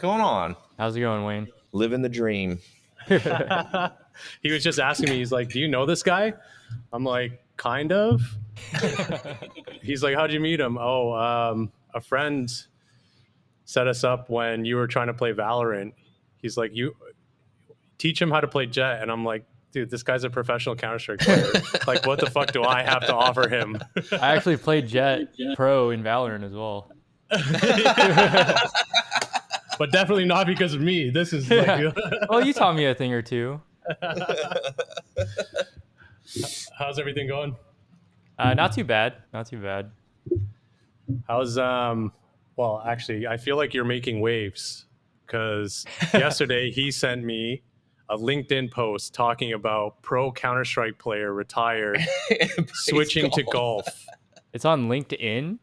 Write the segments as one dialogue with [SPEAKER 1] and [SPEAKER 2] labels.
[SPEAKER 1] going on?
[SPEAKER 2] How's it going, Wayne?
[SPEAKER 1] Living the dream.
[SPEAKER 3] He was just asking me, he's like, do you know this guy? I'm like, kind of. He's like, how'd you meet him? Oh, a friend set us up when you were trying to play Valorant. He's like, you teach him how to play Jet. And I'm like, dude, this guy's a professional Counter-Strike player. Like, what the fuck do I have to offer him?
[SPEAKER 2] I actually played Jet Pro in Valorant as well.
[SPEAKER 3] But definitely not because of me. This is like...
[SPEAKER 2] Well, you taught me a thing or two.
[SPEAKER 3] How's everything going?
[SPEAKER 2] Not too bad. Not too bad.
[SPEAKER 3] How's well, actually, I feel like you're making waves because yesterday he sent me a LinkedIn post talking about pro Counter-Strike player retired switching to golf.
[SPEAKER 2] It's on LinkedIn.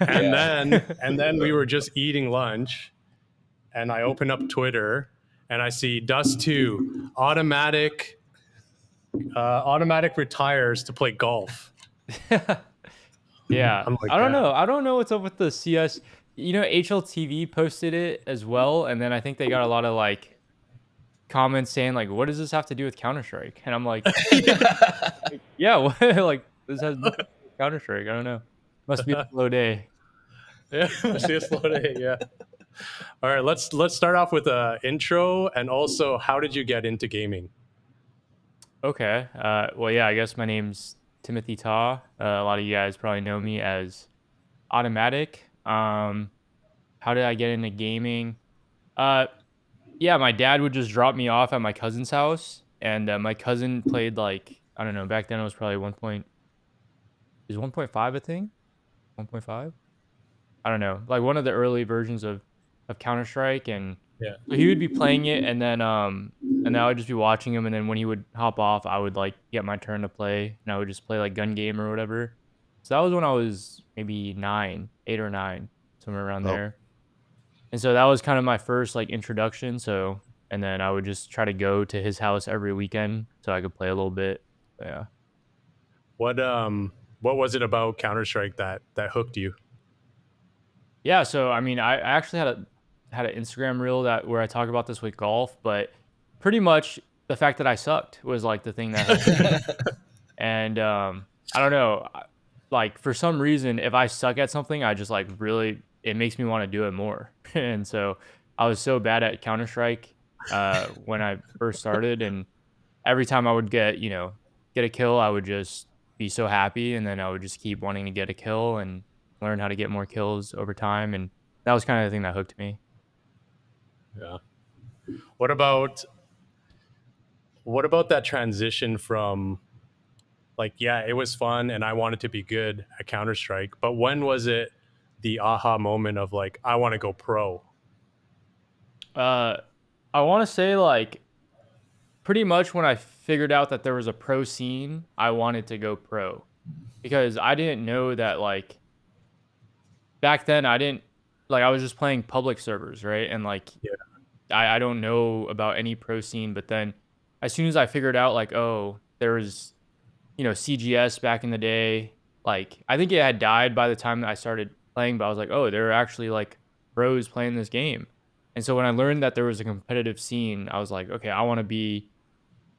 [SPEAKER 3] And then we were just eating lunch and I open up Twitter and I see Dust 2 automatic retires to play golf.
[SPEAKER 2] Yeah.
[SPEAKER 3] Like,
[SPEAKER 2] I don't know. I don't know what's up with the CS. You know, HLTV posted it as well. And then I think they got a lot of like comments saying like, what does this have to do with Counter-Strike? And I'm like, yeah, what? Like this has Counter-Strike. I don't know. Must be a slow day.
[SPEAKER 3] Yeah, must be a slow day. Yeah. All right, let's start off with a intro and also how did you get into gaming?
[SPEAKER 2] Okay. Well, yeah, I guess my name's Timothy Ta. A lot of you guys probably know me as Autimatic. How did I get into gaming? Yeah, my dad would just drop me off at my cousin's house, and my cousin played like, I don't know, back then it was probably 1.5, I think. 1.5. I don't know, like one of the early versions of Counter-Strike, and
[SPEAKER 3] yeah,
[SPEAKER 2] he would be playing it, and then I would just be watching him, and then when he would hop off, I would like get my turn to play, and I would just play like gun game or whatever. So that was when I was maybe 8 or 9, somewhere around there. And so that was kind of my first like introduction. So, and then I would just try to go to his house every weekend so I could play a little bit. So, yeah.
[SPEAKER 3] What was it about Counter-Strike that hooked you?
[SPEAKER 2] Yeah, so I mean, I actually had an Instagram reel where I talk about this with golf, but pretty much the fact that I sucked was like the thing that hooked me. And I don't know, like for some reason, if I suck at something, I just like really, it makes me want to do it more. And so I was so bad at Counter-Strike when I first started, and every time I would get a kill, I would just be so happy, and then I would just keep wanting to get a kill and learn how to get more kills over time, and that was kind of the thing that hooked me.
[SPEAKER 3] Yeah. What about that transition from like, yeah, it was fun and I wanted to be good at Counter-Strike, but when was it the aha moment of like, I want to go pro?
[SPEAKER 2] I want to say like pretty much when I figured out that there was a pro scene, I wanted to go pro, because I didn't know that like back then I was just playing public servers, right? And like, yeah. I don't know about any pro scene, but then as soon as I figured out like, oh, there was, CGS back in the day, like I think it had died by the time that I started playing, but I was like, oh, there are actually like pros playing this game. And so when I learned that there was a competitive scene, I was like, okay, I want to be,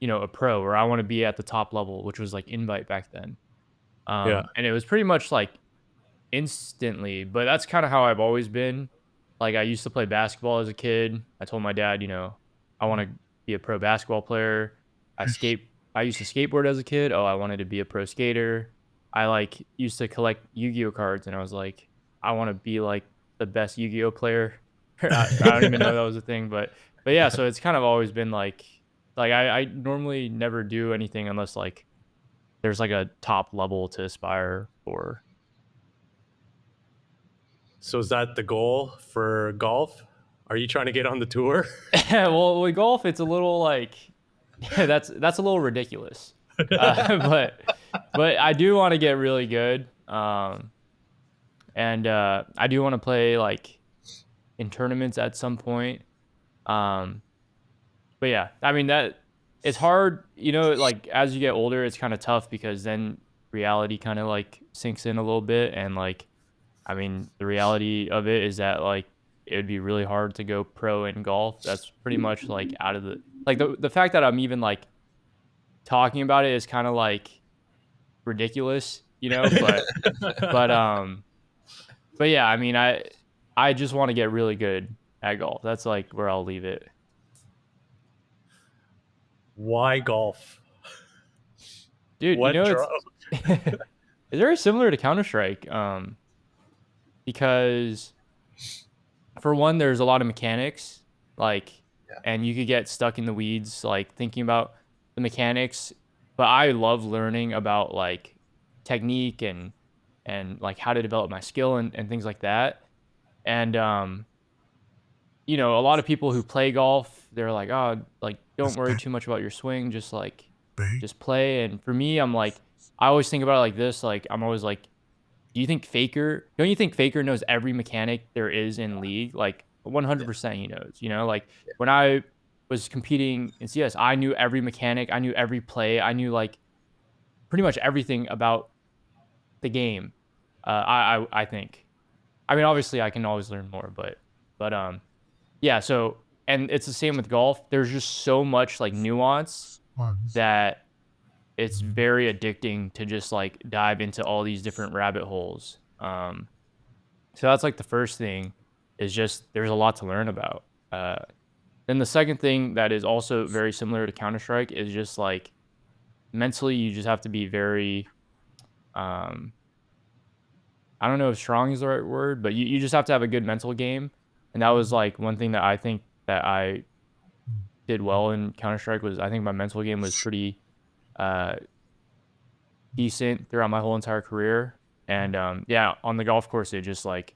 [SPEAKER 2] a pro, or I want to be at the top level, which was like Invite back then. Yeah. And it was pretty much like instantly, but that's kind of how I've always been. Like I used to play basketball as a kid. I told my dad, I want to be a pro basketball player. I used to skateboard as a kid. Oh, I wanted to be a pro skater. I like used to collect Yu-Gi-Oh cards, and I was like, I want to be like the best Yu-Gi-Oh player. I don't even know that was a thing, but yeah, so it's kind of always been like I normally never do anything unless like there's like a top level to aspire for.
[SPEAKER 3] So is that the goal for golf? Are you trying to get on the tour?
[SPEAKER 2] Well, with golf, it's a little like, that's a little ridiculous. But I do want to get really good. And I do want to play like in tournaments at some point. But yeah, I mean that it's hard, like as you get older, it's kind of tough because then reality kind of like sinks in a little bit. And like, I mean, the reality of it is that like it would be really hard to go pro in golf. That's pretty much like out of the fact that I'm even like talking about it is kind of like ridiculous, but yeah, I mean, I just want to get really good at golf. That's like where I'll leave it.
[SPEAKER 3] Why golf?
[SPEAKER 2] Dude,
[SPEAKER 3] What
[SPEAKER 2] it's it's very similar to Counter-Strike, because for one, there's a lot of mechanics, like, and you could get stuck in the weeds, like thinking about the mechanics. But I love learning about like technique and like how to develop my skill and things like that. And a lot of people who play golf, they're like, oh, like don't worry too much about your swing, just play. And for me, I'm like, I always think about it like this. Like I'm always like, don't you think Faker knows every mechanic there is in League? Like 100% he knows, like when I was competing in CS, I knew every mechanic, I knew every play, I knew like pretty much everything about the game. I think. I mean, obviously I can always learn more, but yeah, so and it's the same with golf. There's just so much like nuance that it's very addicting to just like dive into all these different rabbit holes. So that's like the first thing is just there's a lot to learn about. Then the second thing that is also very similar to Counter-Strike is just like mentally you just have to be very I don't know if strong is the right word, but you just have to have a good mental game. And that was like one thing that I think that I did well in Counter-Strike was I think my mental game was pretty decent throughout my whole entire career. And yeah, on the golf course, it just like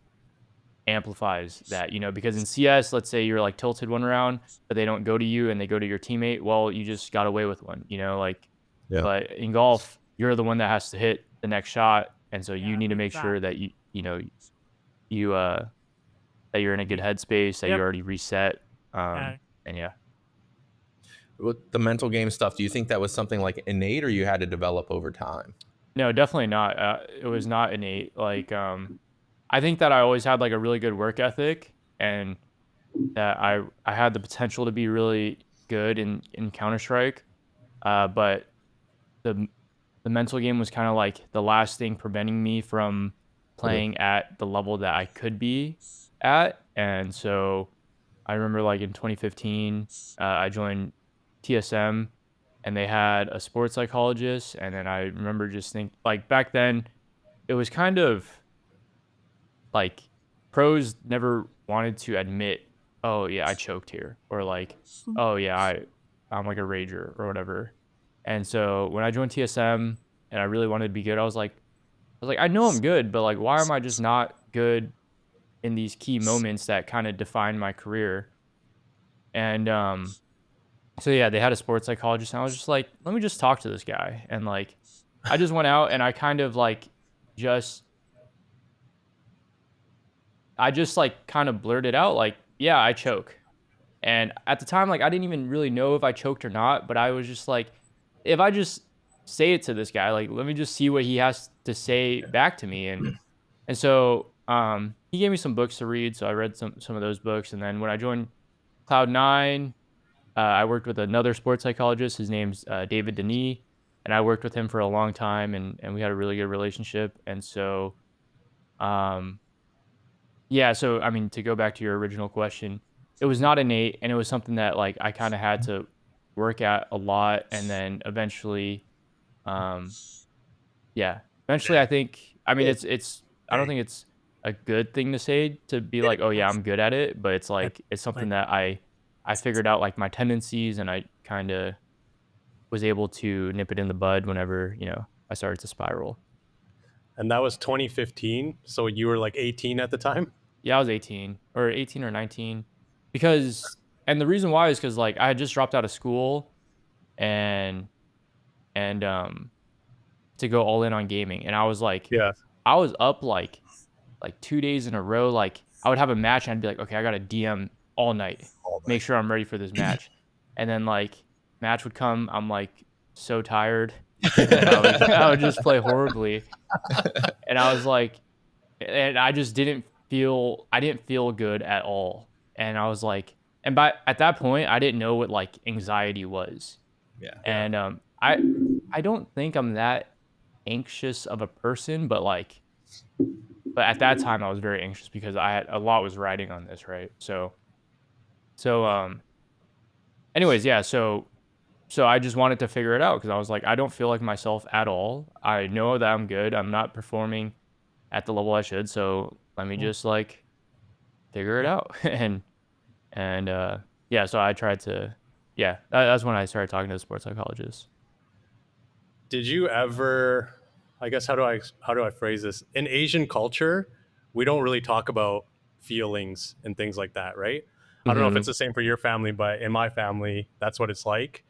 [SPEAKER 2] amplifies that, because in CS, let's say you're like tilted one round, but they don't go to you and they go to your teammate. Well, you just got away with one, but in golf, you're the one that has to hit the next shot. And so you need to make sure that that you're in a good headspace, that you're already reset. And yeah.
[SPEAKER 1] With the mental game stuff, do you think that was something like innate or you had to develop over time?
[SPEAKER 2] No, definitely not. It was not innate. Like, I think that I always had like a really good work ethic and that I had the potential to be really good in Counter-Strike. But the mental game was kind of like the last thing preventing me from playing at the level that I could be at. And so I remember like in 2015, I joined TSM and they had a sports psychologist. And then I remember just think like back then it was kind of like pros never wanted to admit, oh yeah, I choked here, or like, oh yeah, I'm like a rager or whatever. And so when I joined TSM and I really wanted to be good, I was like, I know I'm good, but like, why am I just not good in these key moments that kind of define my career? And so yeah, they had a sports psychologist, and I was just like, let me just talk to this guy. And like, I just went out and I kind of like I just like kind of blurted out like, yeah, I choke. And at the time, like I didn't even really know if I choked or not, but I was just like, if I just say it to this guy, like let me just see what he has to say back to me. And so he gave me some books to read, so I read some of those books. And then when I joined Cloud9, I worked with another sports psychologist. His name's David Denis, and I worked with him for a long time, and we had a really good relationship. And so yeah, so I mean, to go back to your original question, it was not innate, and it was something that like I kind of had to work at a lot, and then eventually, eventually I think, I mean, it's I don't think it's a good thing to say to be like, oh yeah, I'm good at it, but it's like it's something that I figured out like my tendencies, and I kind of was able to nip it in the bud whenever I started to spiral.
[SPEAKER 3] And that was 2015. So you were like 18 at the time?
[SPEAKER 2] Yeah, I was 18 or 19, because, and the reason why is because like I had just dropped out of school and to go all in on gaming. And I was like, I was up like 2 days in a row. Like I would have a match and I'd be like, okay, I got to DM all night, make sure I'm ready for this match. And then like match would come, I'm like so tired. I would just play horribly. And I was like, and I just didn't didn't feel good at all. And I was like, and at that point, I didn't know what like anxiety was.
[SPEAKER 1] Yeah.
[SPEAKER 2] And I don't think I'm that anxious of a person, but at that time I was very anxious because I had a lot was riding on this, right? So anyways, yeah, so I just wanted to figure it out because I was like, I don't feel like myself at all. I know that I'm good. I'm not performing at the level I should. So let me just like figure it out. and yeah, so I tried to, yeah, that's when I started talking to the sports psychologist.
[SPEAKER 3] Did you ever, I guess, how do I phrase this? In Asian culture, we don't really talk about feelings and things like that, right? I don't know if it's the same for your family, but in my family, that's what it's like.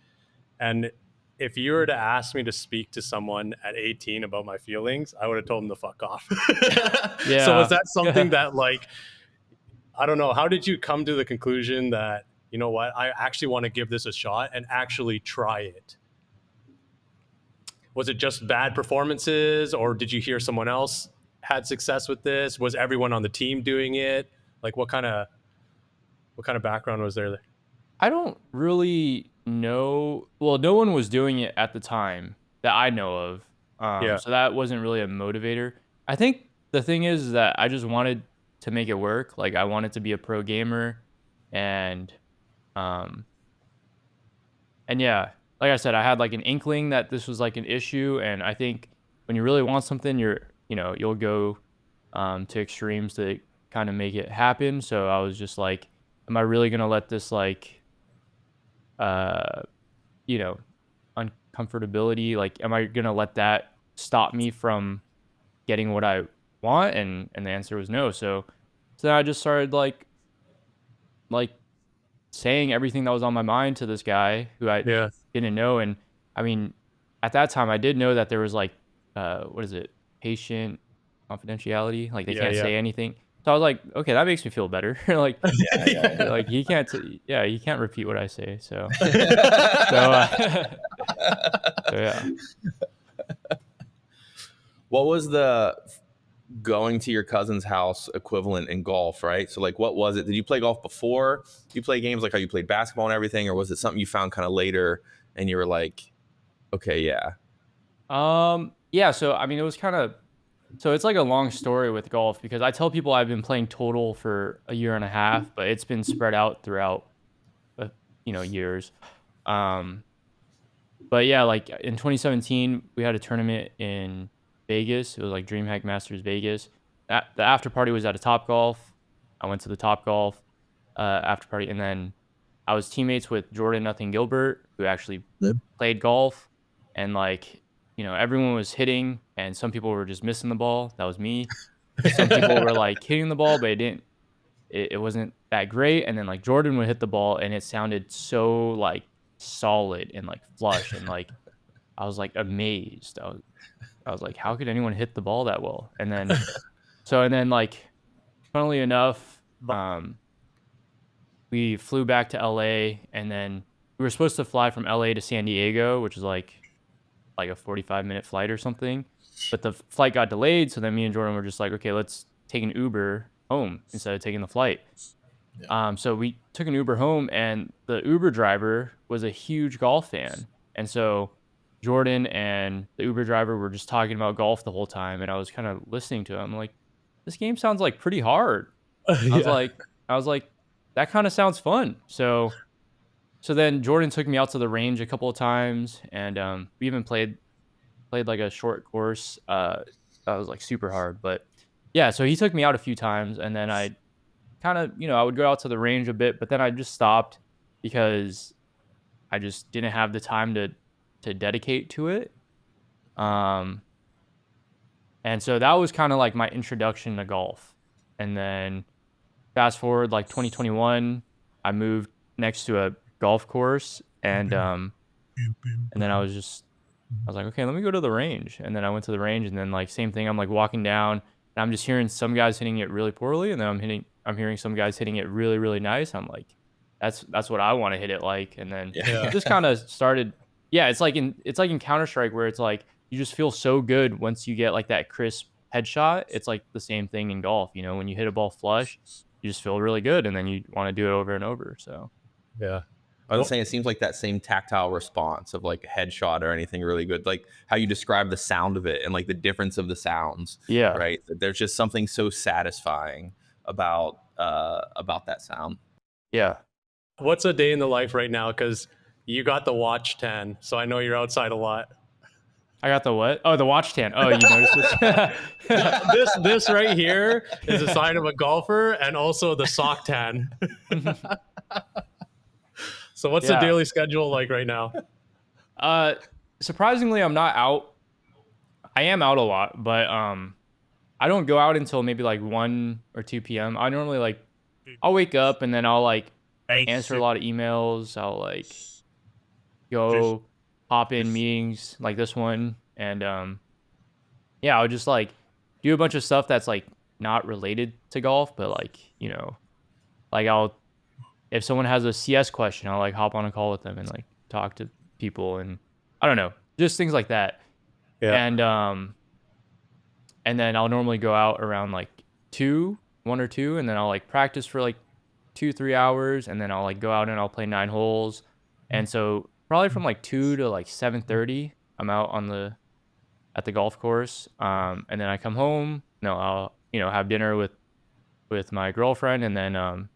[SPEAKER 3] And if you were to ask me to speak to someone at 18 about my feelings, I would have told them to fuck off.
[SPEAKER 2] Yeah.
[SPEAKER 3] So was that something that like, I don't know, how did you come to the conclusion that, you know what, I actually want to give this a shot and actually try it? Was it just bad performances, or did you hear someone else had success with this? Was everyone on the team doing it? Like what kind of background was there?
[SPEAKER 2] I don't really know. Well, no one was doing it at the time that I know of.
[SPEAKER 3] Yeah.
[SPEAKER 2] So that wasn't really a motivator. I think the thing is that I just wanted to make it work. Like I wanted to be a pro gamer, and yeah, like I said, I had like an inkling that this was like an issue, and I think when you really want something, you'll go to extremes to kind of make it happen. So I was just like, am I really gonna let this like you know, uncomfortability, like am I gonna let that stop me from getting what I want? And the answer was no. So then I just started like saying everything that was on my mind to this guy who I didn't know. And I mean, at that time I did know that there was like what is it, patient confidentiality, like they can't say anything. So I was like, okay, that makes me feel better. Like, like he can't repeat what I say. So, so yeah.
[SPEAKER 1] What was the going to your cousin's house equivalent in golf, right? So like, what was it? Did you play golf before you play games, like how you played basketball and everything, or was it something you found kind of later and you were like, okay, yeah?
[SPEAKER 2] Yeah. So I mean, it was kind of. So it's like a long story with golf because I tell people I've been playing total for a year and a half, but it's been spread out throughout, years. But yeah, like in 2017, we had a tournament in Vegas. It was like DreamHack Masters Vegas. The after party was at a Topgolf. I went to the Topgolf after party, and then I was teammates with Jordan Nothing Gilbert, who actually played golf, and like. Everyone was hitting, and some people were just missing the ball. That was me. Some people were like hitting the ball, but it wasn't that great. And then like Jordan would hit the ball, and it sounded so like solid and like flush, and like I was like amazed. I was like, how could anyone hit the ball that well? And then like, funnily enough, we flew back to LA, and then we were supposed to fly from LA to San Diego, which is like a 45-minute flight or something, but the flight got delayed. So then me and Jordan were just like, okay, let's take an Uber home instead of taking the flight. Yeah. So we took an Uber home, and the Uber driver was a huge golf fan. And so Jordan and the Uber driver were just talking about golf the whole time. And I was kind of listening to him. I'm like, this game sounds like pretty hard. I was like, that kind of sounds fun. So then Jordan took me out to the range a couple of times, and we even played like a short course. That was like super hard, but yeah. So he took me out a few times, and then I kind of, I would go out to the range a bit, but then I just stopped because I just didn't have the time to dedicate to it. And so that was kind of like my introduction to golf. And then fast forward like 2021, I moved next to a golf course, and then I was like, okay, let me go to the range. And then I went to the range, and then like same thing, I'm like walking down, and I'm just hearing some guys hitting it really poorly, and then I'm hearing some guys hitting it really, really nice. I'm like, that's what I want to hit it like. And then it just kind of started. Yeah, it's like in Counter-Strike, where it's like you just feel so good once you get like that crisp headshot, it's like the same thing in golf. You know, when you hit a ball flush, you just feel really good, and then you want to do it over and over. So
[SPEAKER 3] Yeah.
[SPEAKER 1] I was saying it seems like that same tactile response of like a headshot or anything really good, like how you describe the sound of it and like the difference of the sounds.
[SPEAKER 2] yeah,
[SPEAKER 1] Right. There's just something so satisfying about that sound.
[SPEAKER 2] yeah.
[SPEAKER 3] What's a day in the life right now? Because you got the watch tan, so I know you're outside a lot.
[SPEAKER 2] I got the what? Oh, the watch tan. Oh, you noticed this?
[SPEAKER 3] This right here is a sign of a golfer, and also the sock tan. So what's the
[SPEAKER 2] Yeah.
[SPEAKER 3] daily schedule like right now?
[SPEAKER 2] Surprisingly, I'm not out. I am out a lot, but I don't go out until maybe like 1 or 2 p.m. I normally like I'll wake up and then I'll like answer a lot of emails. I'll like go hop in meetings like this one, and yeah, I'll just like do a bunch of stuff that's like not related to golf, but like, you know, like I'll if someone has a CS question, I'll like hop on a call with them and like talk to people, and I don't know, just things like that.
[SPEAKER 3] Yeah.
[SPEAKER 2] And then I'll normally go out around like 1 or 2, and then I'll like practice for like 2-3 hours, and then I'll like go out and I'll play 9 holes. And so probably from like 2 to like 7:30, I'm out at the golf course. And then I come home. No, I'll have dinner with my girlfriend, and then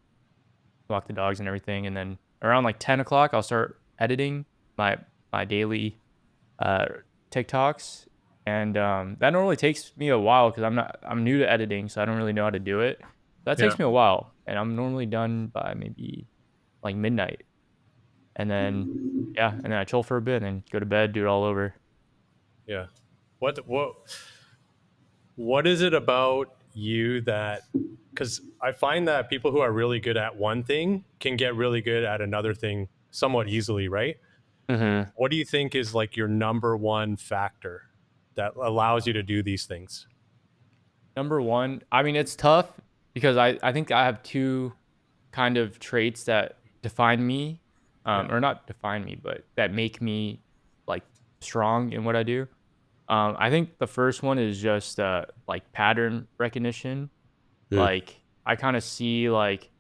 [SPEAKER 2] walk the dogs and everything. And then around like 10 o'clock, I'll start editing my daily TikToks. And that normally takes me a while because I'm new to editing, so I don't really know how to do it. That takes me a while, and I'm normally done by maybe like midnight. And then I chill for a bit and then go to bed, do it all over.
[SPEAKER 3] Yeah. What is it about you that, because I find that people who are really good at one thing can get really good at another thing somewhat easily, right?
[SPEAKER 2] Mm-hmm.
[SPEAKER 3] What do you think is like your number one factor that allows you to do these things?
[SPEAKER 2] Number one, I mean, it's tough because I think I have 2 kind of traits that define me, or not define me, but that make me like strong in what I do. I think the first one is just like pattern recognition.
[SPEAKER 1] Yeah.
[SPEAKER 2] Like I kind of see like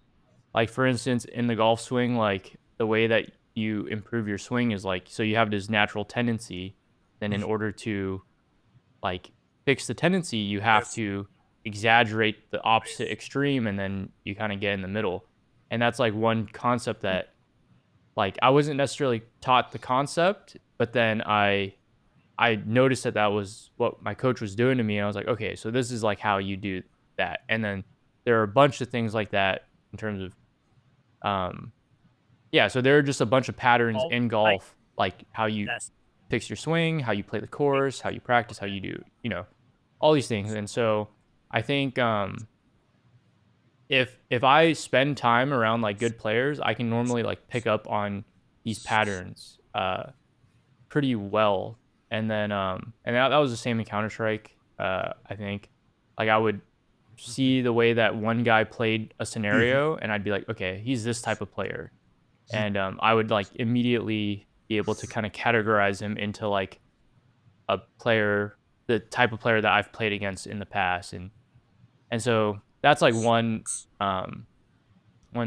[SPEAKER 2] for instance in the golf swing, like the way that you improve your swing is like, so you have this natural tendency, then in order to like fix the tendency, you have to exaggerate the opposite extreme, and then you kind of get in the middle. And that's like one concept that like I wasn't necessarily taught the concept, but then I noticed that was what my coach was doing to me, and I was like, okay, so this is like how you do that. And then there are a bunch of things like that in terms of so there are just a bunch of patterns in golf, like how you fix your swing, how you play the course, how you practice, how you do, all these things. And so I think if I spend time around like good players, I can normally like pick up on these patterns pretty well. And then that was the same in Counter-Strike. I think like I would see the way that one guy played a scenario, and I'd be like, okay, he's this type of player. And I would like immediately be able to kind of categorize him into like a player, the type of player that I've played against in the past. And so that's like one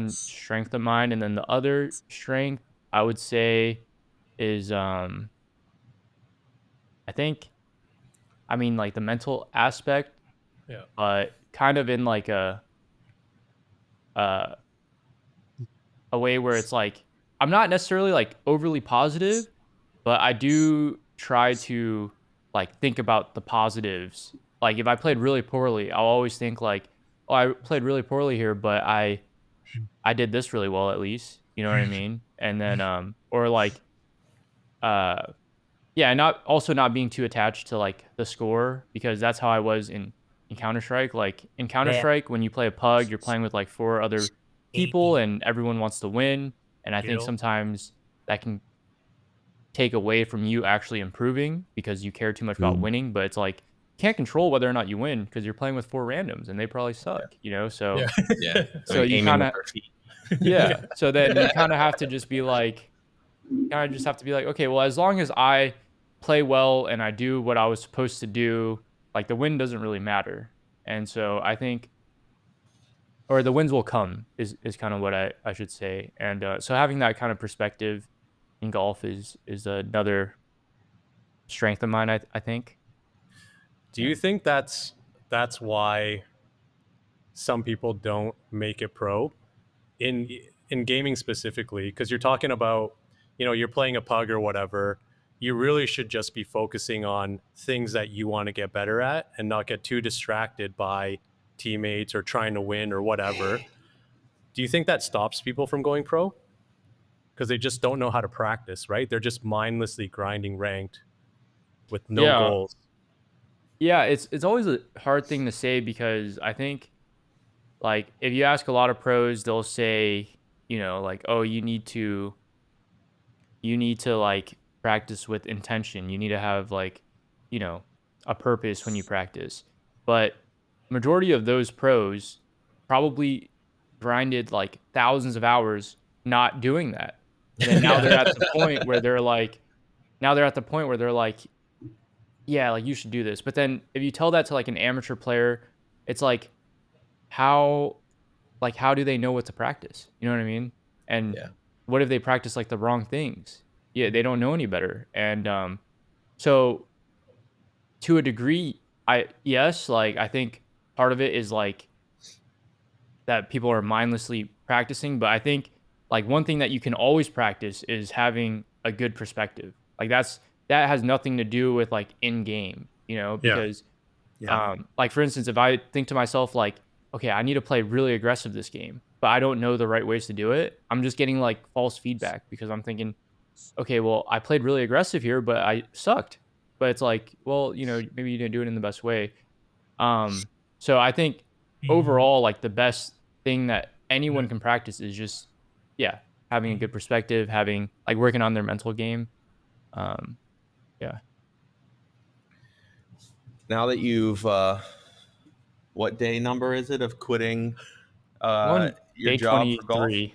[SPEAKER 2] strength of mine. And then the other strength I would say is I think, I mean, like the mental aspect, but kind of in like a way where it's like I'm not necessarily like overly positive, but I do try to like think about the positives. Like if I played really poorly, I'll always think like, oh, I played really poorly here, but I did this really well at least. You know what I mean? And then or like not being too attached to like the score, because that's how I was in Counter-Strike. Like in Counter-Strike, when you play a pug, you're playing with like 4 other people and everyone wants to win. And I think sometimes that can take away from you actually improving because you care too much about winning. But it's like you can't control whether or not you win because you're playing with 4 randoms and they probably suck, So so you kind of so then you kind of have to just be like, okay, well, as long as I play well and I do what I was supposed to do, Like the win doesn't really matter. And so I think, or the wins will come is kind of what I should say. And so having that kind of perspective in golf is another strength of mine, I think.
[SPEAKER 3] Do you think that's why some people don't make it pro in gaming specifically? Because you're talking about, you're playing a pug or whatever. You really should just be focusing on things that you want to get better at and not get too distracted by teammates or trying to win or whatever. Do you think that stops people from going pro? Because they just don't know how to practice, right? They're just mindlessly grinding ranked with no
[SPEAKER 2] Yeah.
[SPEAKER 3] goals.
[SPEAKER 2] Yeah, it's always a hard thing to say because I think like if you ask a lot of pros, they'll say, like, oh, you need to like practice with intention. You need to have like, a purpose when you practice. But majority of those pros probably grinded like thousands of hours not doing that. And then now they're at the point where they're like, yeah, like you should do this. But then if you tell that to like an amateur player, it's like how do they know what to practice? You know what I mean? And
[SPEAKER 1] Yeah.
[SPEAKER 2] what if they practice like the wrong things? Yeah, they don't know any better. And so to a degree, like I think part of it is like that people are mindlessly practicing, but I think like one thing that you can always practice is having a good perspective. Like that has nothing to do with like in game, because like for instance, if I think to myself like, okay, I need to play really aggressive this game, but I don't know the right ways to do it, I'm just getting like false feedback because I'm thinking, okay, well, I played really aggressive here, but I sucked. But it's like, well, maybe you didn't do it in the best way. So I think overall, like the best thing that anyone can practice is just, yeah, having a good perspective, having like working on their mental game. Yeah.
[SPEAKER 1] Now that you've, what day number is it of quitting
[SPEAKER 2] On
[SPEAKER 1] your
[SPEAKER 2] day
[SPEAKER 1] job for golf?
[SPEAKER 2] 23.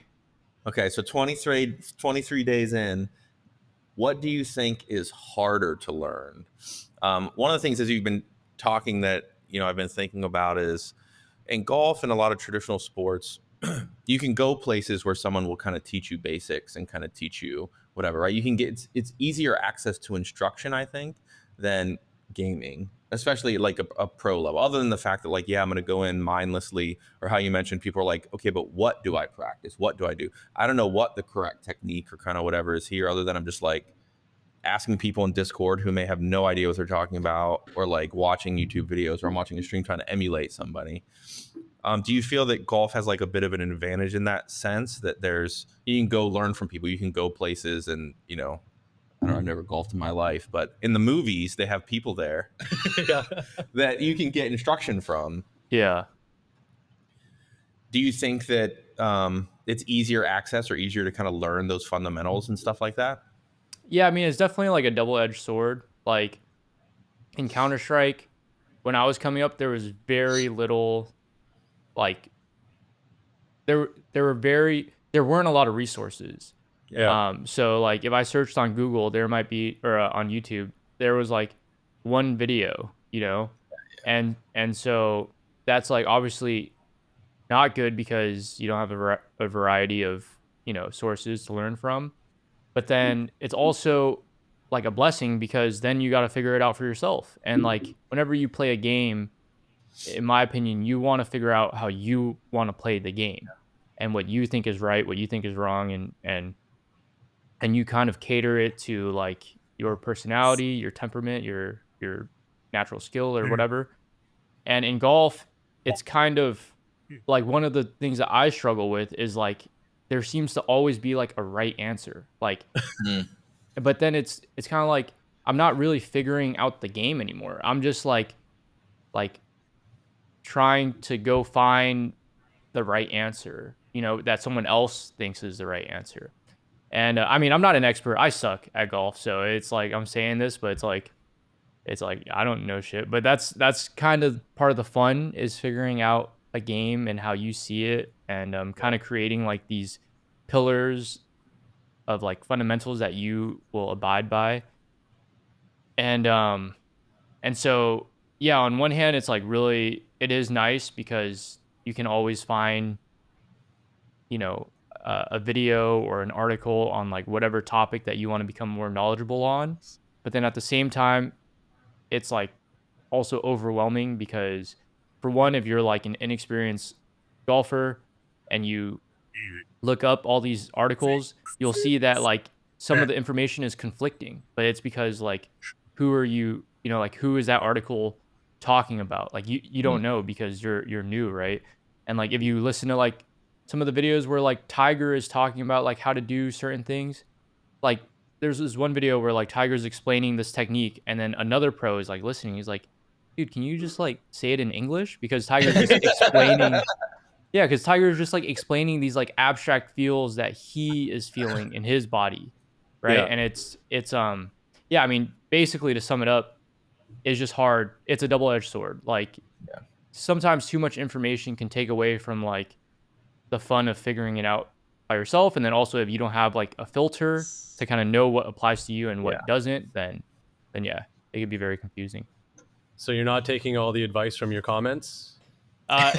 [SPEAKER 1] Okay, so 23 days in, what do you think is harder to learn? One of the things as you've been talking that, I've been thinking about is in golf and a lot of traditional sports, you can go places where someone will kind of teach you basics and kind of teach you whatever, right? You can get, it's easier access to instruction, I think, than gaming, especially like a pro level, other than the fact that like, yeah, I'm going to go in mindlessly, or how you mentioned, people are like, okay, but what do I practice? What do I do? I don't know what the correct technique or kind of whatever is here, other than I'm just like asking people in Discord who may have no idea what they're talking about, or like watching YouTube videos, or I'm watching a stream trying to emulate somebody. Do you feel that golf has like a bit of an advantage in that sense, that you can go learn from people, you can go places and, I don't know, I've never golfed in my life, but in the movies, they have people there that you can get instruction from.
[SPEAKER 2] Yeah.
[SPEAKER 1] Do you think that it's easier access or easier to kind of learn those fundamentals and stuff like that?
[SPEAKER 2] Yeah, I mean, it's definitely like a double-edged sword. Like in Counter-Strike, when I was coming up, there was very little, like, there weren't a lot of resources.
[SPEAKER 3] Yeah.
[SPEAKER 2] So like if I searched on Google, there might be, or on YouTube, there was like one video, and so that's like obviously not good because you don't have a variety of, sources to learn from. But then it's also like a blessing because then you got to figure it out for yourself. And like whenever you play a game, in my opinion, you want to figure out how you want to play the game and what you think is right, what you think is wrong, and you kind of cater it to like your personality, your temperament, your natural skill or whatever. And in golf, it's kind of like one of the things that I struggle with is like there seems to always be like a right answer. Like but then it's kind of like I'm not really figuring out the game anymore. I'm just like trying to go find the right answer, that someone else thinks is the right answer. And I mean, I'm not an expert. I suck at golf, so it's like I'm saying this, but it's like I don't know shit. But that's kind of part of the fun is figuring out a game and how you see it, and kind of creating like these pillars of like fundamentals that you will abide by. And so yeah, on one hand, it's like really, it is nice because you can always find, you know, a video or an article on like whatever topic that you want to become more knowledgeable on. But then at the same time, it's like also overwhelming because, for one, if you're like an inexperienced golfer and you look up all these articles, you'll see that like some of the information is conflicting, but it's because like who are you, like who is that article talking about? Like you don't know because you're new, right? And like if you listen to like some of the videos where like Tiger is talking about like how to do certain things, like there's this one video where like Tiger's explaining this technique and then another pro is like listening. He's like, dude, can you just like say it in English? Because Tiger's just explaining. Yeah, because Tiger's just like explaining these like abstract feels that he is feeling in his body, right?
[SPEAKER 3] Yeah.
[SPEAKER 2] And it's yeah, I mean, basically to sum it up, it's just hard. It's a double-edged sword. Like sometimes too much information can take away from like the fun of figuring it out by yourself. And then also if you don't have like a filter to kind of know what applies to you and what doesn't, then yeah, it could be very confusing.
[SPEAKER 3] So you're not taking all the advice from your comments?
[SPEAKER 2] Well,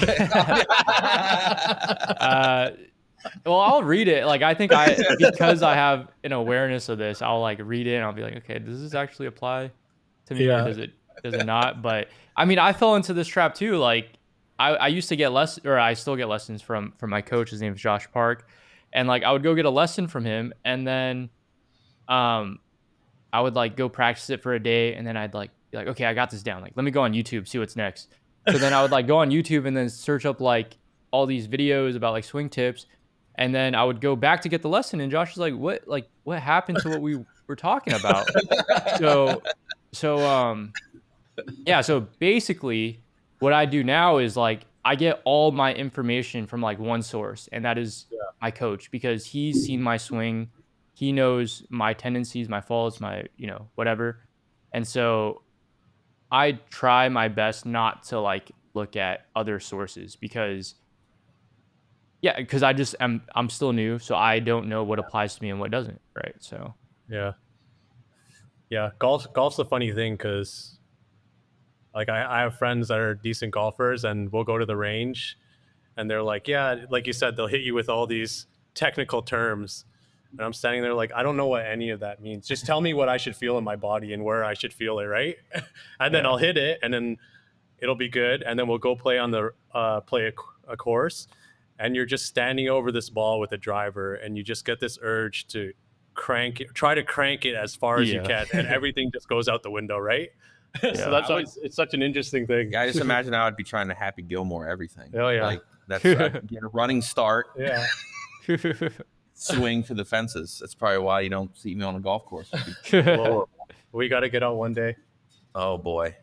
[SPEAKER 2] I'll read it. Like, I think because I have an awareness of this, I'll like read it and I'll be like, okay, does this actually apply to me or does it not? But I mean, I fell into this trap too. Like I used to get I still get lessons from my coach. His name is Josh Park. And like, I would go get a lesson from him and then, I would like go practice it for a day. And then I'd like, be like, okay, I got this down. Like, let me go on YouTube, see what's next. So then I would like go on YouTube and then search up like all these videos about like swing tips. And then I would go back to get the lesson. And Josh is like, what happened to what we were talking about? Yeah. So basically what I do now is like, I get all my information from like one source, and that is my coach, because he's seen my swing. He knows my tendencies, my faults, my, whatever. And so I try my best not to like look at other sources because I'm still new, so I don't know what applies to me and what doesn't, right? So
[SPEAKER 3] yeah, golf's a funny thing because like I have friends that are decent golfers and we'll go to the range and they're like, yeah, like you said, they'll hit you with all these technical terms. And I'm standing there like, I don't know what any of that means. Just tell me what I should feel in my body and where I should feel it, right? And then I'll hit it and then it'll be good. And then we'll go play on the play a course. And you're just standing over this ball with a driver and you just get this urge to try to crank it as far as you can. And everything just goes out the window, right? So it's such an interesting thing.
[SPEAKER 1] Yeah, I just imagine I would be trying to Happy Gilmore everything.
[SPEAKER 3] Oh yeah,
[SPEAKER 1] like that's get a running start.
[SPEAKER 3] Yeah,
[SPEAKER 1] swing for the fences. That's probably why you don't see me on a golf course.
[SPEAKER 3] Well, we got to get out one day.
[SPEAKER 1] Oh boy,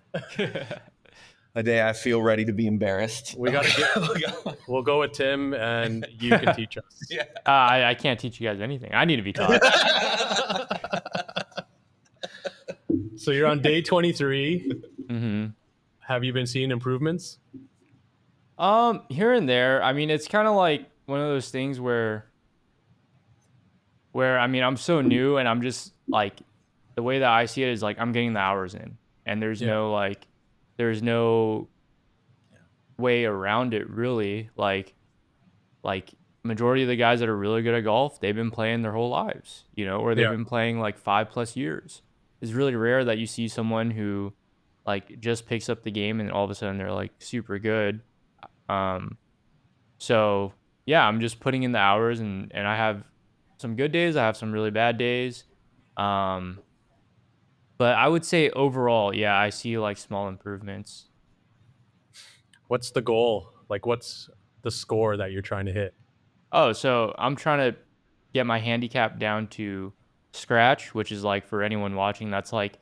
[SPEAKER 1] a day I feel ready to be embarrassed.
[SPEAKER 3] We got to we'll go with Tim, and you can teach us.
[SPEAKER 2] Yeah, I can't teach you guys anything. I need to be taught.
[SPEAKER 3] So you're on day 23.
[SPEAKER 2] Mm-hmm.
[SPEAKER 3] Have you been seeing improvements?
[SPEAKER 2] Here and there. I mean, it's kind of like one of those things where I mean, I'm so new and I'm just like, the way that I see it is like I'm getting the hours in, and there's no way around it really. Like majority of the guys that are really good at golf, they've been playing their whole lives, or they've been playing like 5+ years. It's really rare that you see someone who like just picks up the game and all of a sudden they're like super good. So yeah, I'm just putting in the hours and I have some good days. I have some really bad days. But I would say overall, yeah, I see like small improvements.
[SPEAKER 3] What's the goal? Like, what's the score that you're trying to hit?
[SPEAKER 2] Oh, so I'm trying to get my handicap down to scratch, which is like, for anyone watching, that's like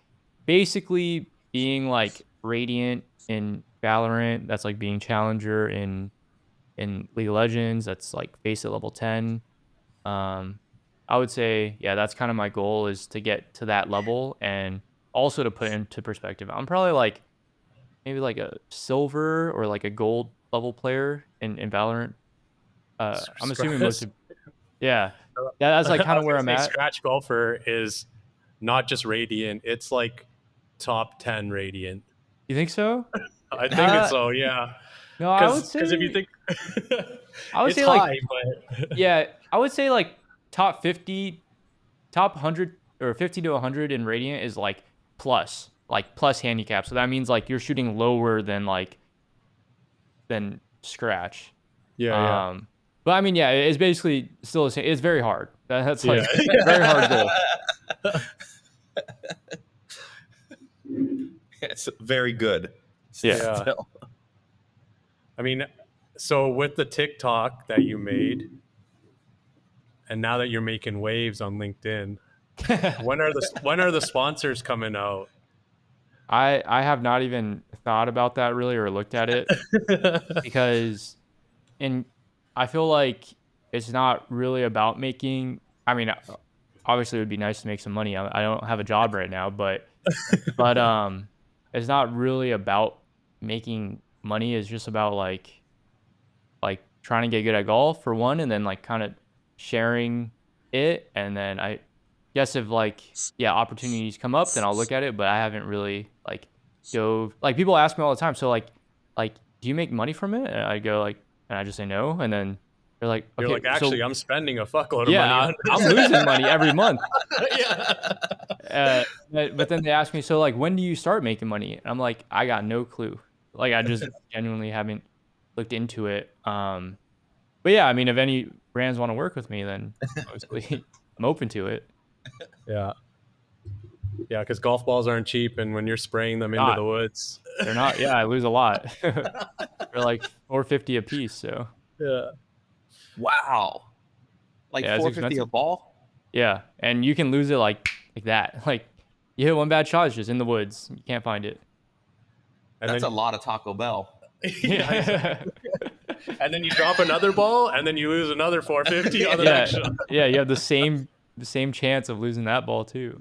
[SPEAKER 2] basically being like Radiant in Valorant. That's like being Challenger in League of Legends. That's like face at level 10. I would say, yeah, that's kind of my goal, is to get to that level. And also to put into perspective, I'm probably like maybe like a silver or like a gold level player in Valorant. I'm assuming most of, that's like kind of where I'm at.
[SPEAKER 3] Scratch golfer is not just Radiant, it's like top 10 Radiant.
[SPEAKER 2] You think so?
[SPEAKER 3] I think
[SPEAKER 2] Uh,
[SPEAKER 3] so. Yeah.
[SPEAKER 2] No, I would say.
[SPEAKER 3] Because if you think
[SPEAKER 2] I would
[SPEAKER 3] it's
[SPEAKER 2] say
[SPEAKER 3] high,
[SPEAKER 2] like
[SPEAKER 3] but
[SPEAKER 2] yeah, I would say like top 50, top 100 or 50 to 100 in Radiant is like plus handicap. So that means like you're shooting lower than scratch.
[SPEAKER 3] yeah.
[SPEAKER 2] But I mean, yeah, it's basically still the same. It's very hard. That's like
[SPEAKER 3] Yeah.
[SPEAKER 2] very hard goal.
[SPEAKER 1] It's very good.
[SPEAKER 2] Yeah.
[SPEAKER 1] Still.
[SPEAKER 3] I mean, so with the TikTok that you made, and now that you're making waves on LinkedIn, when are the sponsors coming out?
[SPEAKER 2] I have not even thought about that really or looked at it because and I feel like it's not really about making. I mean, obviously it would be nice to make some money. I don't have a job right now, but it's not really about making money. It's just about like trying to get good at golf for one, and then like kind of sharing it, and then I guess if like opportunities come up, then I'll look at it. But I haven't really like dove. Like people ask me all the time, so like do you make money from it? And I go like, and I just say no, and then they're like, okay,
[SPEAKER 3] You're like, actually, I'm spending a fuckload of
[SPEAKER 2] yeah,
[SPEAKER 3] money on
[SPEAKER 2] I'm losing money every month.
[SPEAKER 3] yeah.
[SPEAKER 2] But then they ask me, so like, when do you start making money? And I'm like, I got no clue. Like, I just genuinely haven't looked into it. But yeah, I mean, if any brands want to work with me, then obviously I'm open to it.
[SPEAKER 3] Yeah. Yeah, because golf balls aren't cheap, and when you're spraying them into
[SPEAKER 2] Not.
[SPEAKER 3] the woods,
[SPEAKER 2] They're not. Yeah, I lose a lot. They're like $450 a piece. So
[SPEAKER 3] yeah,
[SPEAKER 1] Wow. Like
[SPEAKER 2] Yeah, it's
[SPEAKER 1] 450 a
[SPEAKER 2] expensive.
[SPEAKER 1] ball?
[SPEAKER 2] yeah, and you can lose it like that. Like you hit one bad shot, it's just in the woods. You can't find it.
[SPEAKER 3] and
[SPEAKER 1] That's
[SPEAKER 3] then
[SPEAKER 1] a lot of Taco Bell.
[SPEAKER 2] Yeah.
[SPEAKER 3] and then you drop another ball, and then you lose another 450 on the
[SPEAKER 2] yeah,
[SPEAKER 3] next shot.
[SPEAKER 2] yeah, you have the same chance of losing that ball too.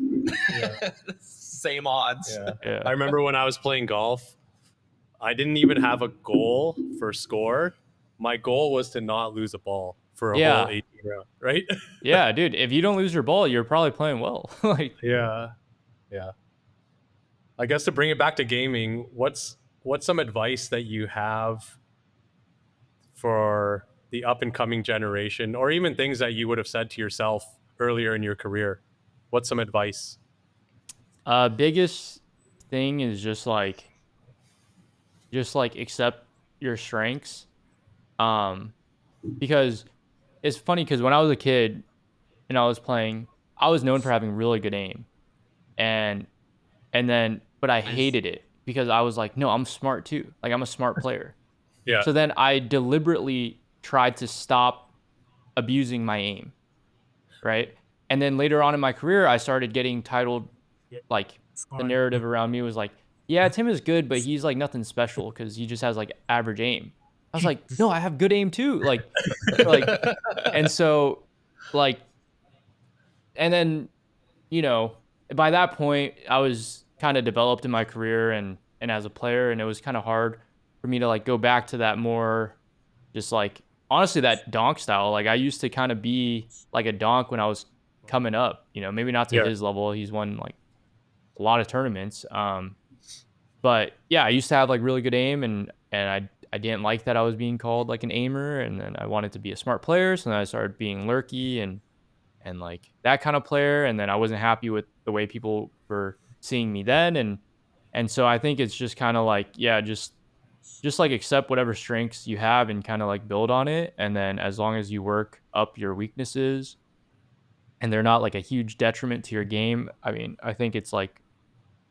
[SPEAKER 1] Same odds.
[SPEAKER 3] Yeah.
[SPEAKER 2] Yeah.
[SPEAKER 3] I remember when I was playing golf, I didn't even have a goal for score. My goal was to not lose a ball for a
[SPEAKER 2] Yeah.
[SPEAKER 3] whole 18 round, right?
[SPEAKER 2] Yeah, dude, if you don't lose your ball, you're probably playing well. Like
[SPEAKER 3] Yeah. I guess to bring it back to gaming, what's some advice that you have for the up and coming generation, or even things that you would have said to yourself earlier in your career? What's some advice?
[SPEAKER 2] biggest thing is just like accept your strengths. Because it's funny because when I was a kid and I was playing, I was known for having really good aim. And then but I hated it because I was like, no, I'm smart too. Like I'm a smart player.
[SPEAKER 3] Yeah.
[SPEAKER 2] So then I deliberately tried to stop abusing my aim, right? And then later on in my career, I started getting titled, like the narrative around me was like, yeah, Tim is good, but he's like nothing special because he just has like average aim. I was like, no, I have good aim too. Like, and so, like, and then, by that point, I was kind of developed in my career and as a player, and it was kind of hard for me to like go back to that more, just like honestly that donk style. Like I used to kind of be like a donk when I was coming up. Maybe not to his level. He's won like a lot of tournaments. But yeah, I used to have like really good aim, and I didn't like that I was being called like an aimer, and then I wanted to be a smart player, so then I started being lurky and like that kind of player, and then I wasn't happy with the way people were seeing me then, and so I think it's just kind of like just like accept whatever strengths you have and kind of like build on it, and then as long as you work up your weaknesses and they're not like a huge detriment to your game, I mean, I think it's like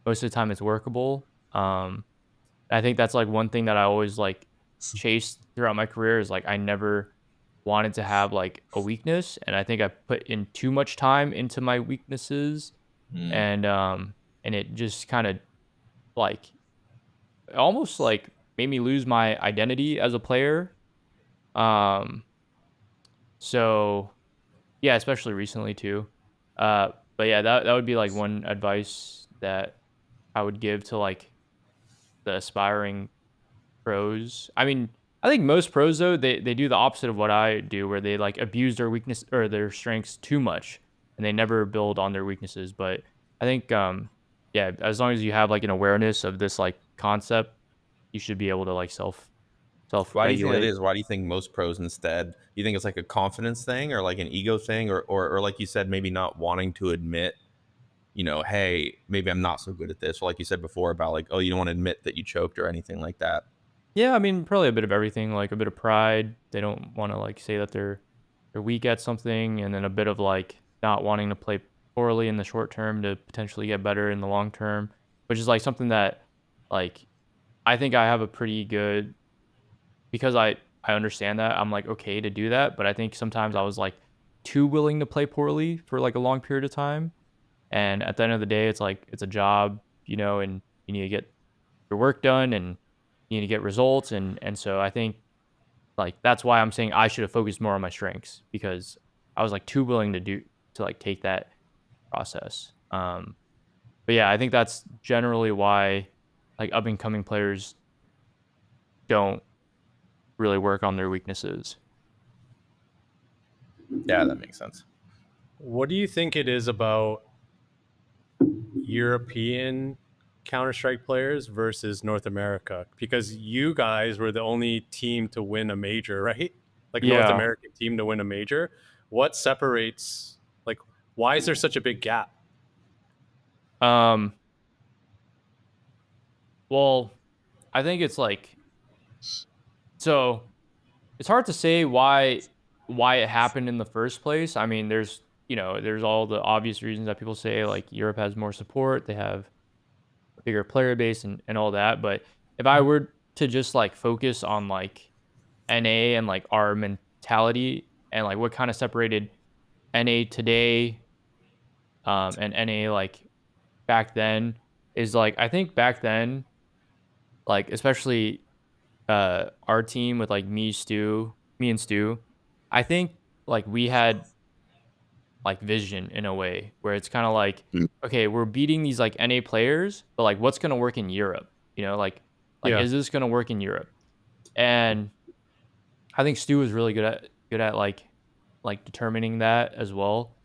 [SPEAKER 2] most of the time it's workable. I think that's like one thing that I always like chased throughout my career is like I never wanted to have like a weakness, and I think I put in too much time into my weaknesses, and it just kind of like almost like made me lose my identity as a player. So yeah, especially recently too. But yeah, that would be like one advice that I would give to like the aspiring pros. I mean, I think most pros though, they do the opposite of what I do, where they like abuse their weakness or their strengths too much and they never build on their weaknesses. But I think yeah, as long as you have like an awareness of this like concept, you should be able to like self
[SPEAKER 1] Why do you think that
[SPEAKER 2] regulate.
[SPEAKER 1] is? Why do you think most pros instead? You think it's like a confidence thing or like an ego thing or like you said, maybe not wanting to admit, hey, maybe I'm not so good at this. Or like you said before about like, oh, you don't want to admit that you choked or anything like that.
[SPEAKER 2] Yeah, I mean, probably a bit of everything, like a bit of pride. They don't want to like say that they're weak at something, and then a bit of like not wanting to play poorly in the short term to potentially get better in the long term, which is like something that like I think I have a pretty good, because I understand that. I'm like okay to do that, but I think sometimes I was like too willing to play poorly for like a long period of time. And at the end of the day, it's like it's a job, and you need to get your work done and you need to get results. And so I think like that's why I'm saying I should have focused more on my strengths, because I was like too willing to like take that process. But yeah, I think that's generally why like up and coming players don't really work on their weaknesses.
[SPEAKER 1] Yeah, that makes sense.
[SPEAKER 3] What do you think it is about European Counter-Strike players versus North America? Because you guys were the only team to win a major, right? Like North
[SPEAKER 2] Yeah.
[SPEAKER 3] American team to win a major. What separates, like, why is there such a big gap?
[SPEAKER 2] Well, I think it's like, so it's hard to say why it happened in the first place. I mean, there's all the obvious reasons that people say, like Europe has more support, they have a bigger player base and all that. But if I were to just like focus on like NA and like our mentality and like what kind of separated NA today and NA like back then, is like I think back then, like especially our team with like me and Stu, I think like we had like vision in a way where it's kind of like, okay, we're beating these like NA players, but like what's gonna work in Europe? Like
[SPEAKER 3] Yeah.
[SPEAKER 2] is this gonna work in Europe? And I think Stu was really good at like determining that as well.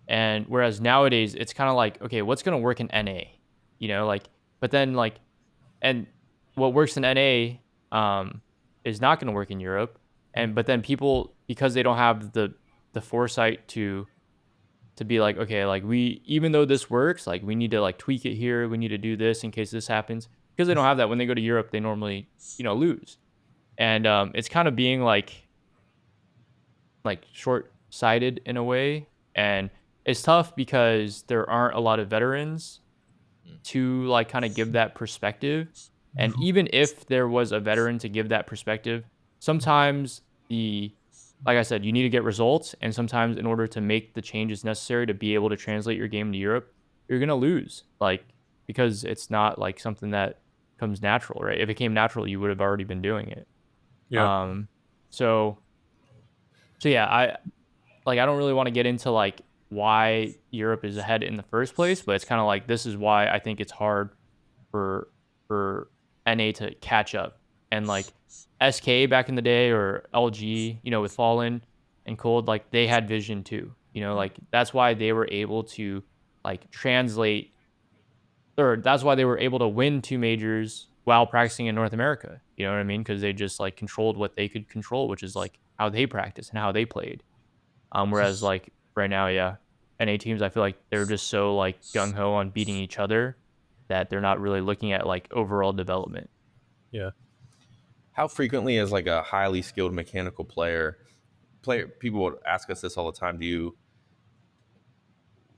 [SPEAKER 2] And whereas nowadays it's kind of like, okay, what's gonna work in NA? Like, but then like, and what works in NA is not gonna work in Europe. And but then people, because they don't have the foresight to be like, okay, like we, even though this works, like we need to like tweak it here, we need to do this in case this happens, because they don't have that. When they go to Europe, they normally lose. And it's kind of being like short-sighted in a way. And it's tough because there aren't a lot of veterans to like kind of give that perspective. And even if there was a veteran to give that perspective, sometimes like I said, you need to get results, and sometimes in order to make the changes necessary to be able to translate your game to Europe, you're gonna lose, like, because it's not like something that comes natural, right? If it came natural, you would have already been doing it.
[SPEAKER 3] Yeah.
[SPEAKER 2] So yeah, I don't really want to get into like why Europe is ahead in the first place, but it's kind of like this is why I think it's hard for NA to catch up. And like SK back in the day, or LG, with Fallen and Cold, like they had vision too. Like that's why they were able to like translate, or that's why they were able to win 2 majors while practicing in North America. You know what I mean? Because they just like controlled what they could control, which is like how they practice and how they played. Whereas like right now, yeah, NA teams, I feel like they're just so like gung ho on beating each other that they're not really looking at like overall development.
[SPEAKER 3] Yeah.
[SPEAKER 1] How frequently is like a highly skilled mechanical player, people would ask us this all the time,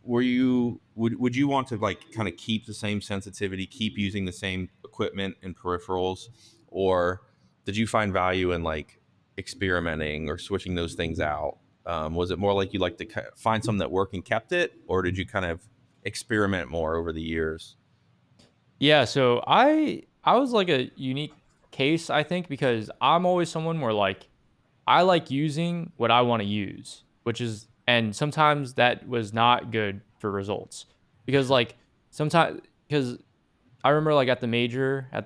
[SPEAKER 1] would you want to like kind of keep the same sensitivity, keep using the same equipment and peripherals, or did you find value in like experimenting or switching those things out? Was it more like you like to find something that worked and kept it, or did you kind of experiment more over the years?
[SPEAKER 2] Yeah, so I was like a unique case, I think, because I'm always someone where like I like using what I want to use, which is, and sometimes that was not good for results, because like sometimes, because I remember like at the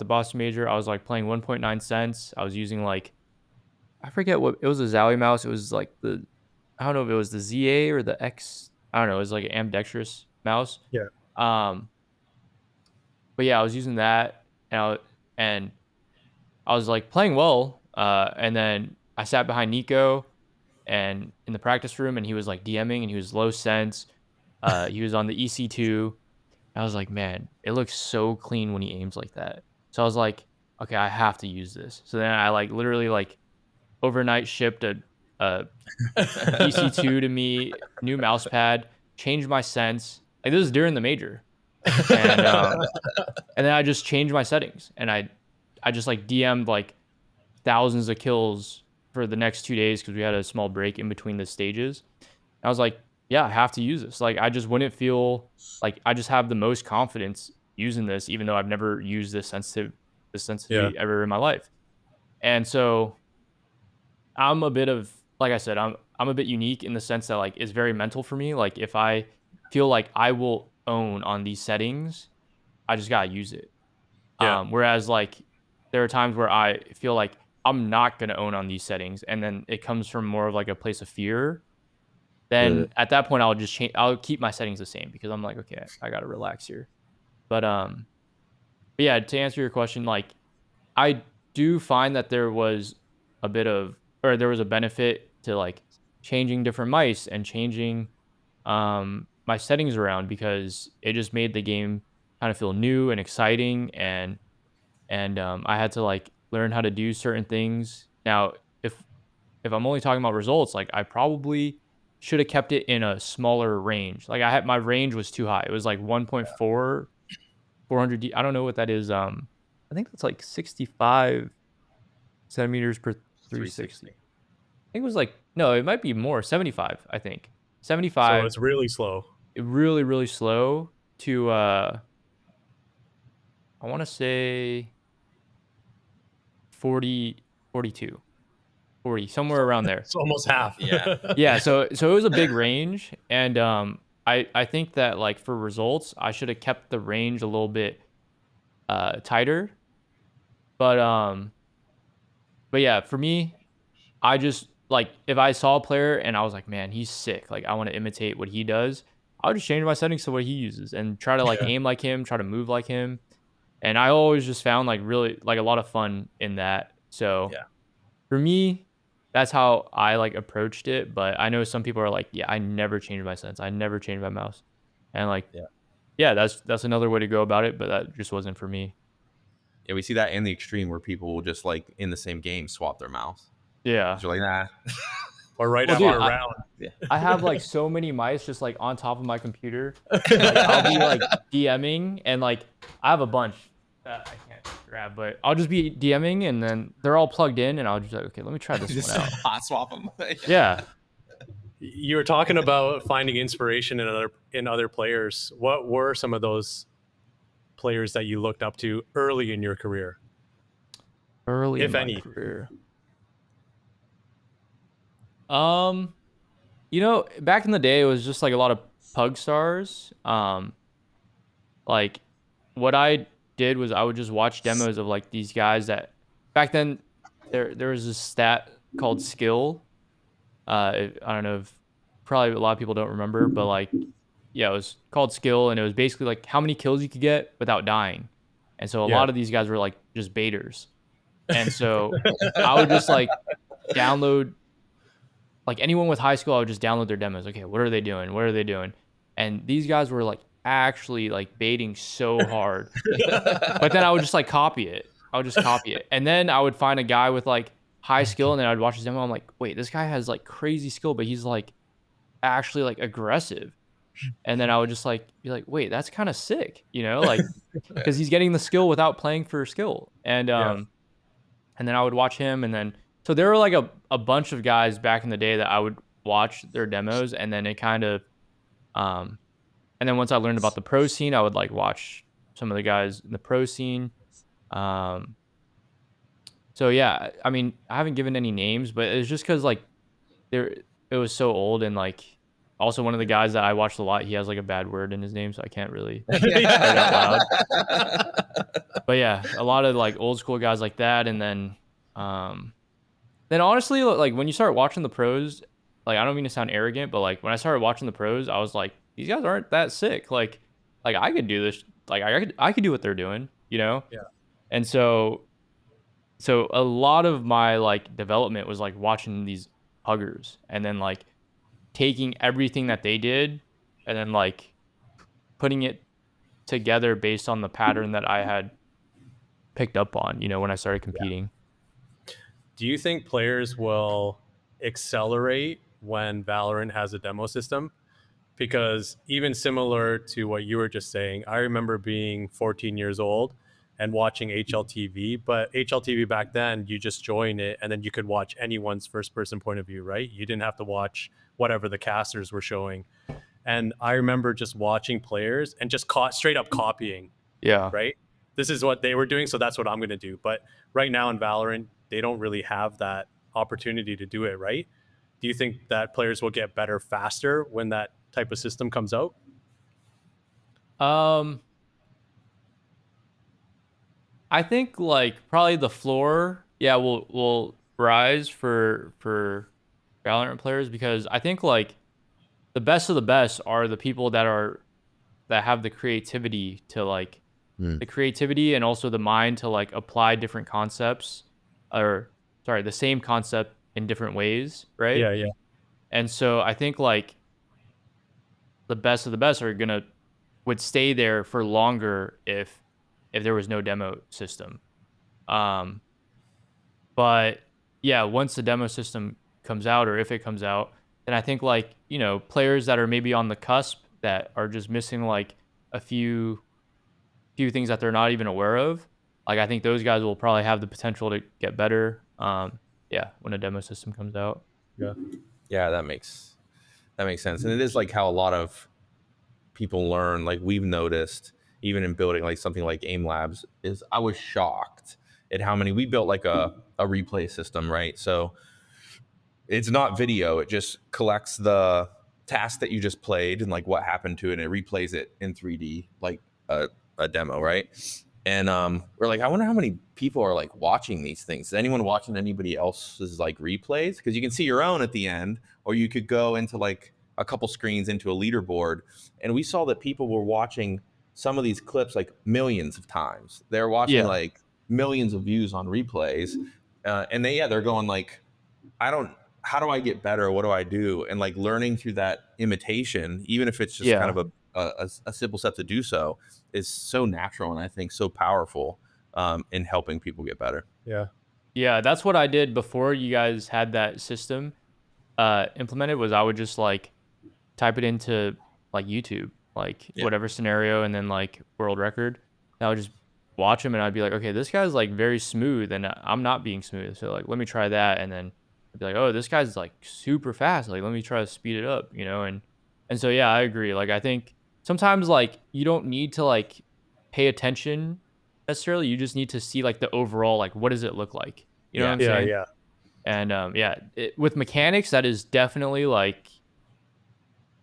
[SPEAKER 2] Boston major, I was like playing 1.9 cents. I was using like, I forget what it was, a Zowie mouse. It was like I don't know if it was the ZA or the X. I don't know. It was like an ambidextrous mouse.
[SPEAKER 3] Yeah.
[SPEAKER 2] Um, but yeah, I was using that, and and I was like playing well, and then I sat behind Nico and in the practice room, and he was like DMing, and he was low sense. He was on the EC2. I was like, man, it looks so clean when he aims like that. So I was like, okay, I have to use this. So then I like literally like overnight shipped a EC2 to me, new mouse pad, changed my sense. Like this was during the major, and and then I just changed my settings, and I just like DM'd like thousands of kills for the next 2 days because we had a small break in between the stages. I was like, yeah, I have to use this. Like I just wouldn't feel like I just have the most confidence using this, even though I've never used this sensitivity ever in my life. And so I'm a bit of, like I said, I'm a bit unique in the sense that like it's very mental for me. Like if I feel like I will own on these settings, I just gotta use it. Whereas like there are times where I feel like I'm not gonna own on these settings, and then it comes from more of like a place of fear. Then at that point I'll just change. I'll keep my settings the same because I'm like, okay, I gotta relax here. But yeah, to answer your question, like I do find that there was there was a benefit to like changing different mice and changing my settings around because it just made the game kind of feel new and exciting, and I had to like learn how to do certain things. Now, if I'm only talking about results, like I probably should have kept it in a smaller range. Like my range was too high. It was like 1.4 400. I don't know what that is. I think that's like 65 centimeters per 360. I think it was like, no, it might be more, 75, I think. 75.
[SPEAKER 3] So it's really slow.
[SPEAKER 2] Really, really slow to, I want to say 40, 42, 40, somewhere around there.
[SPEAKER 3] It's almost half.
[SPEAKER 2] Yeah. So it was a big range. And I think that like for results, I should have kept the range a little bit tighter. But yeah, for me, I just like if I saw a player and I was like, man, he's sick. Like I want to imitate what he does. I would just change my settings to what he uses and try to like aim like him, try to move like him. And I always just found like really like a lot of fun in that. So for me, that's how I like approached it. But I know some people are like, yeah, I never changed my settings. I never changed my mouse. And like, yeah, that's another way to go about it. But that just wasn't for me.
[SPEAKER 1] Yeah, we see that in the extreme where people will just like in the same game swap their mouse.
[SPEAKER 2] Yeah.
[SPEAKER 1] You're like, nah.
[SPEAKER 3] Or after a round.
[SPEAKER 2] I have like so many mice just like on top of my computer. Like, I'll be like DMing and like I have a bunch that I can't grab, but I'll just be DMing and then they're all plugged in and I'll just like, okay, let me try this
[SPEAKER 1] Just
[SPEAKER 2] one out.
[SPEAKER 1] hot swap them.
[SPEAKER 2] Yeah.
[SPEAKER 3] You were talking about finding inspiration in other players. What were some of those players that you looked up to early in your career?
[SPEAKER 2] Early
[SPEAKER 3] if
[SPEAKER 2] in my
[SPEAKER 3] any.
[SPEAKER 2] career. You know, back in the day, it was just like a lot of pug stars. Like what I did was I would just watch demos of like these guys that back then there was this stat called skill. I don't know if probably a lot of people don't remember, but like, yeah, it was called skill and it was basically like how many kills you could get without dying. And so a lot of these guys were like just baiters. And so I would just like download like anyone with high school, I would just download their demos. Okay, what are they doing? What are they doing? And these guys were like actually like baiting so hard. But then I would just like copy it. I would just copy it. And then I would find a guy with like high skill and then I'd watch his demo. I'm like, wait, this guy has like crazy skill, but he's like actually like aggressive. And then I would just like be like, wait, that's kind of sick, you know, like because he's getting the skill without playing for skill. And then I would watch him and then so there were like a bunch of guys back in the day that I would watch their demos and then it kind of and then once I learned about the pro scene, I would like watch some of the guys in the pro scene. So yeah, I mean, I haven't given any names, but it's just because like it was so old and like also one of the guys that I watched a lot, he has like a bad word in his name, so I can't really say it out loud. But yeah, a lot of like old school guys like that, and then honestly, like when you start watching the pros, like I don't mean to sound arrogant, but like when I started watching the pros, I was like, these guys aren't that sick. Like I could do this. Like I could do what they're doing, you know?
[SPEAKER 3] Yeah.
[SPEAKER 2] And so a lot of my like development was like watching these huggers and then like taking everything that they did and then like putting it together based on the pattern that I had picked up on, when I started competing.
[SPEAKER 3] Do you think players will accelerate when Valorant has a demo system? Because even similar to what you were just saying, I remember being 14 years old and watching HLTV, but HLTV back then, you just join it and then you could watch anyone's first person point of view, right? You didn't have to watch whatever the casters were showing. And I remember just watching players and just straight up copying,
[SPEAKER 2] Yeah.
[SPEAKER 3] right? This is what they were doing, so that's what I'm going to do. But right now in Valorant, they don't really have that opportunity to do it, right? Do you think that players will get better faster when that type of system comes out?
[SPEAKER 2] I think like probably the floor, will rise for Valorant players because I think like the best of the best are the people that have the creativity to like the creativity and also the mind to like apply different concepts or sorry, the same concept in different ways, right?
[SPEAKER 3] Yeah.
[SPEAKER 2] And so I think like the best of the best would stay there for longer if there was no demo system. Um, but yeah, once the demo system comes out or if it comes out, then I think like, players that are maybe on the cusp that are just missing like a few things that they're not even aware of. Like I think those guys will probably have the potential to get better. When a demo system comes out.
[SPEAKER 1] Yeah, that makes sense. And it is like how a lot of people learn, like we've noticed even in building like something like Aimlabs is I was shocked at how many we built like a replay system, right? So it's not video, it just collects the task that you just played and like what happened to it and it replays it in 3D like a demo, right? And we're like, I wonder how many people are like watching these things. Is anyone watching anybody else's like replays? Because you can see your own at the end, or you could go into like a couple screens into a leaderboard. And we saw that people were watching some of these clips like millions of times. They're watching like millions of views on replays. And they're going like, how do I get better? What do I do? And like learning through that imitation, even if it's just kind of a simple step to do so, is so natural and I think so powerful in helping people get better.
[SPEAKER 2] Yeah, that's what I did before you guys had that system implemented. Was I would just like type it into like YouTube, like whatever scenario, and then like world record. And I would just watch him, and I'd be like, okay, this guy's like very smooth, and I'm not being smooth. So like, let me try that, and then I'd be like, oh, this guy's like super fast. Like, let me try to speed it up, and so yeah, I agree. Like, I think sometimes like you don't need to like pay attention necessarily. You just need to see like the overall like what does it look like. You know what I'm saying?
[SPEAKER 3] Yeah.
[SPEAKER 2] And with mechanics, that is definitely like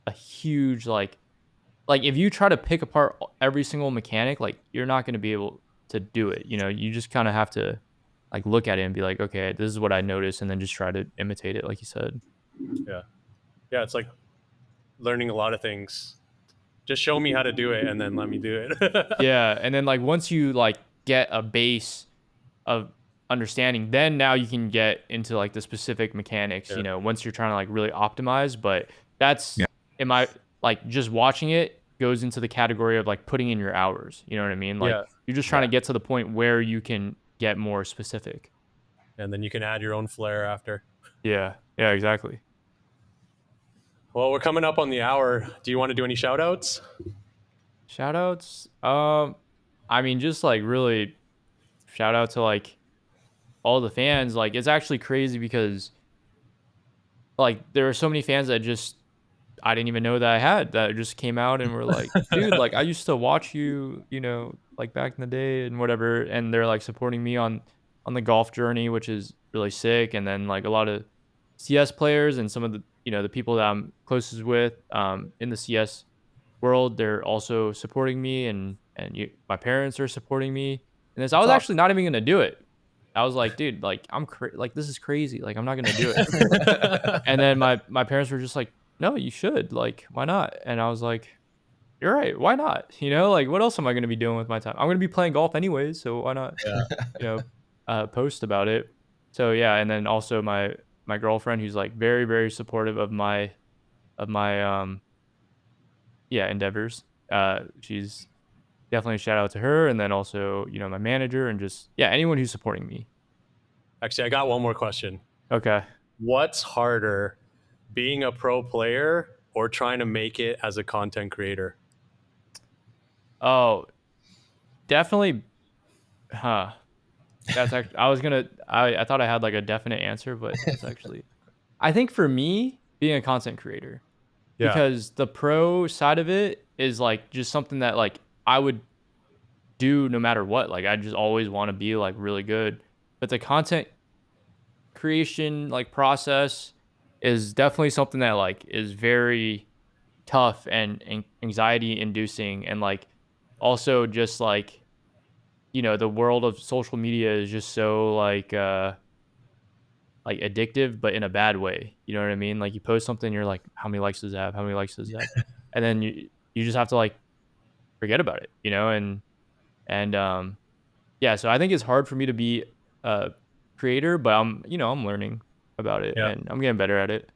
[SPEAKER 2] a huge like if you try to pick apart every single mechanic, like you're not going to be able to do it. You just kind of have to like look at it and be like, okay, this is what I noticed, and then just try to imitate it, like you said.
[SPEAKER 3] Yeah. It's like learning a lot of things. Just show me how to do it, and then let me do it.
[SPEAKER 2] Yeah, and then like once you like get a base of understanding, then now you can get into like the specific mechanics. Once you're trying to like really optimize, but that's in my like just watching it goes into the category of like putting in your hours. You know what I mean? Like you're just trying to get to the point where you can get more specific.
[SPEAKER 3] And then you can add your own flair after.
[SPEAKER 2] Yeah, exactly.
[SPEAKER 3] Well, we're coming up on the hour. Do you want to do any shout outs?
[SPEAKER 2] Shout outs? I mean, just like really shout out to like all the fans. Like it's actually crazy because like there are so many fans that just I didn't even know that I had that just came out and were like, dude, like I used to watch you, like back in the day and whatever. And they're like supporting me on the golf journey, which is really sick. And then like a lot of CS players and some of the, the people that I'm closest with in the CS world, they're also supporting me and my parents are supporting me. And this, I was actually not even going to do it. I was like, dude, like like this is crazy. Like I'm not going to do it. And then my parents were just like, no, you should. Like, why not? And I was like, you're right. Why not? You know, like what else am I going to be doing with my time? I'm going to be playing golf anyways, so why not,
[SPEAKER 3] Yeah.
[SPEAKER 2] you know, post about it. So yeah, and then also my girlfriend who's like very very supportive of my yeah, endeavors. She's definitely a shout out to her, and then also, you know, my manager and just yeah, anyone who's supporting me.
[SPEAKER 3] Actually, I got one more question.
[SPEAKER 2] Okay.
[SPEAKER 3] What's harder, being a pro player or trying to make it as a content creator?
[SPEAKER 2] Oh, definitely. Huh. That's actually. I was gonna. I thought I had like a definite answer, but it's actually. I think for me, being a content creator,
[SPEAKER 3] Yeah.
[SPEAKER 2] because the pro side of it is like just something that like I would do no matter what. Like I just always want to be like really good. But the content creation like process is definitely something that like is very tough and anxiety inducing, and like also just like, you know, the world of social media is just so like addictive, but in a bad way. You know what I mean? Like you post something, you're like, how many likes does it have? How many likes does it have? And then you just have to like forget about it, you know? And yeah, so I think it's hard for me to be a creator, but I'm, you know, I'm learning about it
[SPEAKER 3] Yeah.
[SPEAKER 2] and I'm getting better at it.